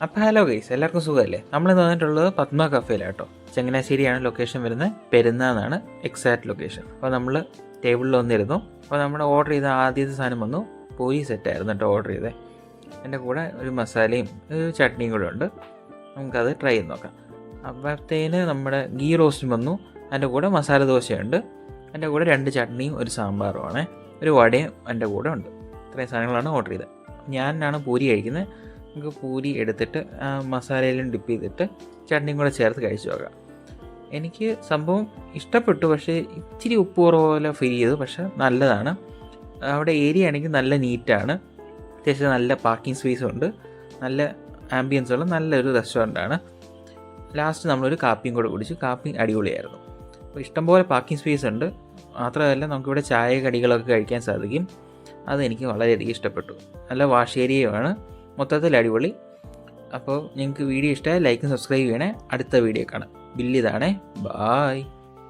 അപ്പോൾ hello guys, എല്ലാവർക്കും സുഖമല്ലേ? നമ്മൾ വന്നിട്ടുള്ളത് പത്മ കഫേയിലാട്ടോ. ചങ്ങനാശ്ശേരിയാണ് ലൊക്കേഷൻ വരുന്നത്. പെരുന്നാന്നാണ് എക്സാക്ട് ലൊക്കേഷൻ. അപ്പോൾ നമ്മൾ ടേബിളിൽ വന്നിരുന്നു. അപ്പോൾ നമ്മൾ ഓർഡർ ചെയ്ത ആദ്യത്തെ സാധനം വന്നു പൂരി സെറ്റായിരുന്നു കേട്ടോ ഓർഡർ ചെയ്തത്. എൻ്റെ കൂടെ ഒരു മസാലയും ഒരു ചട്നിയും കൂടെ ഉണ്ട്. നമുക്കത് ട്രൈ ചെയ്ത് നോക്കാം. അപ്പോഴത്തേന് നമ്മുടെ ഗീ റോസ്റ്റും വന്നു. അതിൻ്റെ കൂടെ മസാല ദോശയുണ്ട്. എൻ്റെ കൂടെ 2 ചട്നിയും ഒരു സാമ്പാറുമാണ്. ഒരു വടയും എൻ്റെ കൂടെ ഉണ്ട്. ഇത്രയും സാധനങ്ങളാണ് ഓർഡർ ചെയ്തത്. ഞാനാണ് പൂരി കഴിക്കുന്നത്. നമുക്ക് പൂരി എടുത്തിട്ട് മസാലയിലും ഡിപ്പ് ചെയ്തിട്ട് ചട്നിയും കൂടെ ചേർത്ത് കഴിച്ചു നോക്കാം. എനിക്ക് സംഭവം ഇഷ്ടപ്പെട്ടു, പക്ഷേ ഇച്ചിരി ഉപ്പ് കുറവ് പോലെ ഫീൽ ചെയ്തു. പക്ഷേ നല്ലതാണ്. അവിടെ ഏരിയ ആണെങ്കിൽ നല്ല നീറ്റാണ്. അത്യാവശ്യം നല്ല പാർക്കിംഗ് സ്പേസും ഉണ്ട്. നല്ല ആംബിയൻസ് ഉള്ള നല്ലൊരു റെസ്റ്റോറൻ്റാണ്. ലാസ്റ്റ് നമ്മളൊരു കാപ്പിയും കൂടെ കുടിച്ചു. കാപ്പി അടിപൊളിയായിരുന്നു. അപ്പോൾ ഇഷ്ടംപോലെ പാർക്കിംഗ് സ്പേസ് ഉണ്ട്. മാത്രമല്ല നമുക്കിവിടെ ചായ കടികളൊക്കെ കഴിക്കാൻ സാധിക്കും. അതെനിക്ക് വളരെയധികം ഇഷ്ടപ്പെട്ടു. നല്ല വാഷ് ഏരിയയുമാണ്. മൊത്തത്തിൽ അടിപൊളി. അപ്പോൾ നിങ്ങൾക്ക് വീഡിയോ ഇഷ്ടമായി ലൈക്കും സബ്സ്ക്രൈബ് ചെയ്യണേ. അടുത്ത വീഡിയോ കാണാം. ബില്ലിതാണേ. ബായ്.